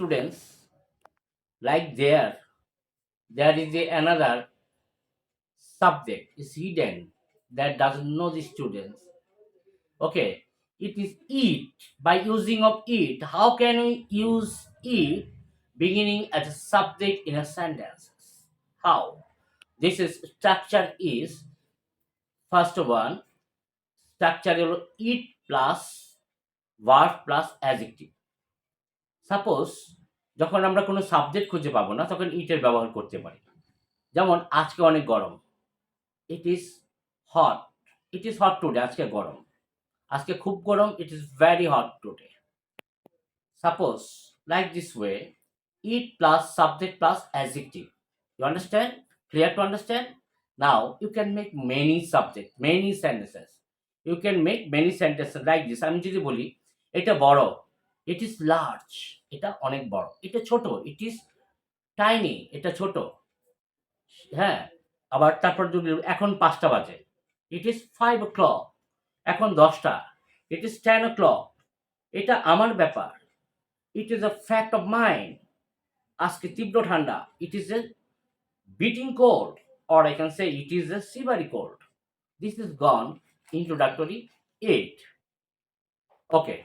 students, like there is another subject is hidden that doesn't know the students. Okay, it is eat. By using of eat, how can we use eat beginning as a subject in a sentence? How? This is structure is first one structure হলো eat plus verb plus adjective. Suppose যখন আমরা কোনো subject খুঁজে পাবো না তখন ইটের ব্যবহার করতে পারি। যেমন আজকে অনেক গরম, it is hot, it is hot today, আজকে গরম, আজকে খুব গরম, it is very hot today. Suppose like this way, it plus subject plus adjective. You understand? Clear to understand? Now you can make many subject, many sentences. You can make many sentences like this. আমি যদি বলি এটা বড়, it is large, এটা অনেক বড়। এটা ছোট, it is tiny, এটা ছোট। হ্যাঁ, আবার তারপর যদি এখন 5টা বাজে, it is 5 o'clock, এখন 10টা, it is 10 o'clock, এটা আমার ব্যাপার, it is a fact of mine, আজকে তীব্র ঠান্ডা, it is a beating cold, or I can say it is a shivery cold. This is gone introductory 8. Okay.